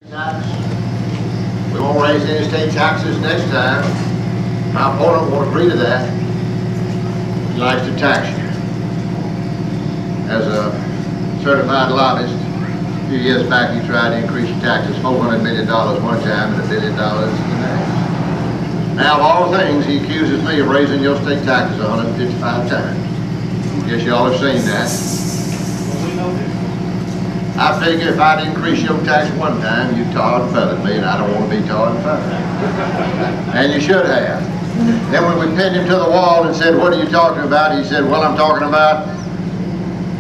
We won't raise any state taxes next time. My opponent won't agree to that. He likes to tax you. As a certified lobbyist, a few years back he tried to increase the taxes $400 million one time and $1 billion the next. Now of all things, he accuses me of raising your state taxes 155 times. Guess y'all have seen that. I figure if I'd increase your tax one time, you'd tar and feathered me, and I don't want to be tarred and feathered. And you should have. Then when we pinned him to the wall and said, what are you talking about? He said, well, I'm talking about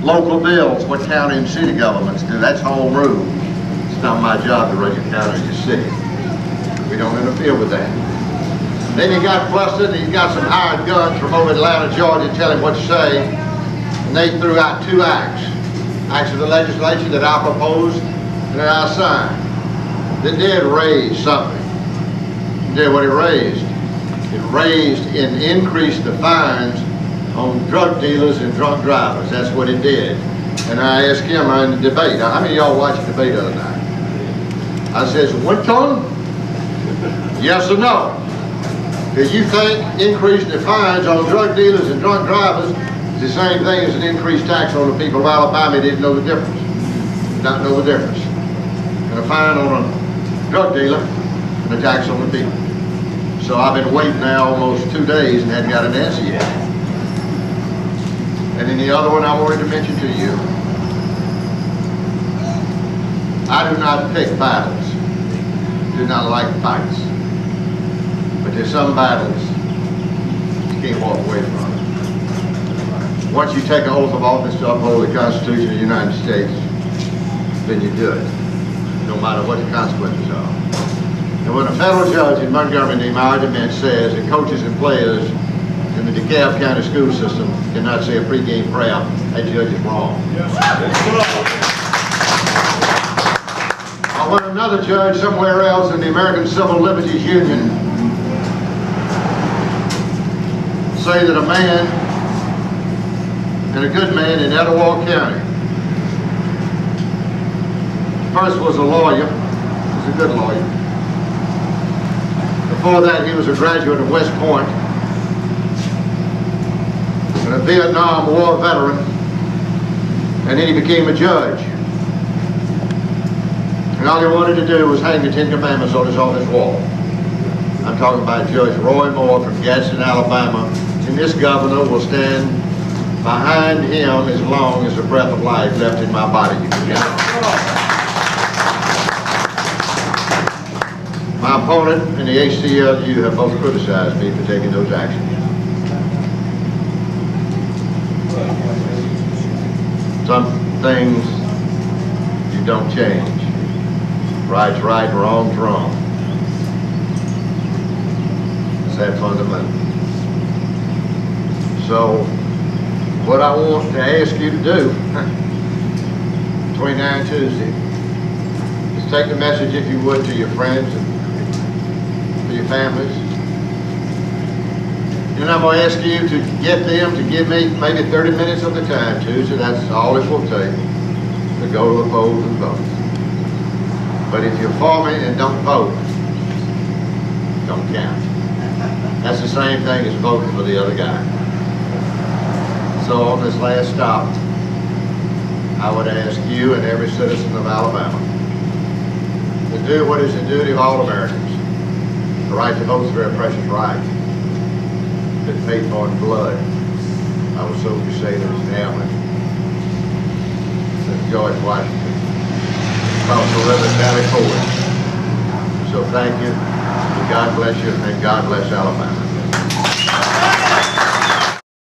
local bills, what county and city governments do. That's home rule. It's not my job to run your county or your city. We don't interfere with that. Then he got flustered, and he got some hired guns from over Atlanta, Georgia, to tell him what to say. And they threw out two acts of the legislature that I proposed and that I signed. That did raise something. It did what it raised. It raised and increased the fines on drug dealers and drunk drivers. That's what it did. And I asked him in the debate, how many of y'all watched the debate the other night? I says, Winton, yes or no? Do you think increasing the fines on drug dealers and drunk drivers is the same thing as an increased tax on the people of Alabama? They didn't know the difference. Did not know the difference. And a fine on a drug dealer and a tax on the people. So I've been waiting now almost 2 days and hadn't got an answer yet. And then the other one I wanted to mention to you, I do not pick battles. Do not like fights. But there's some battles you can't walk away from. Once you take an oath of office to uphold the Constitution of the United States, then you do it, no matter what the consequences are. And when a federal judge in Montgomery named Argument says that coaches and players in the DeKalb County school system cannot say a pregame prayer, that judge is wrong. Or when another judge somewhere else in the American Civil Liberties Union say that a man and a good man in Etowah County first was a lawyer, he was a good lawyer. Before that he was a graduate of West Point and a Vietnam War veteran, and then he became a judge. And all he wanted to do was hang the 10 Commandments on his office wall. I'm talking about Judge Roy Moore from Gadsden, Alabama, and this governor will stand behind him as long as the breath of life left in my body. My opponent and the ACLU have both criticized me for taking those actions. Some things you don't change. Right's right, wrong's wrong. It's that fundamental. So, what I want to ask you to do between now and Tuesday is take the message, if you would, to your friends and to your families. And I'm going to ask you to get them to give me maybe 30 minutes of the time Tuesday. That's all it will take to go to the polls and vote. But if you're for me and don't vote, don't count. That's the same thing as voting for the other guy. So on this last stop, I would ask you and every citizen of Alabama to do what is the duty of all Americans. The right to vote is a very precious right. It's been paid for in blood. Our soldiers, sailors, and airmen. Since George Washington crossed the river Valley Forge. So thank you, and God bless you, and God bless Alabama.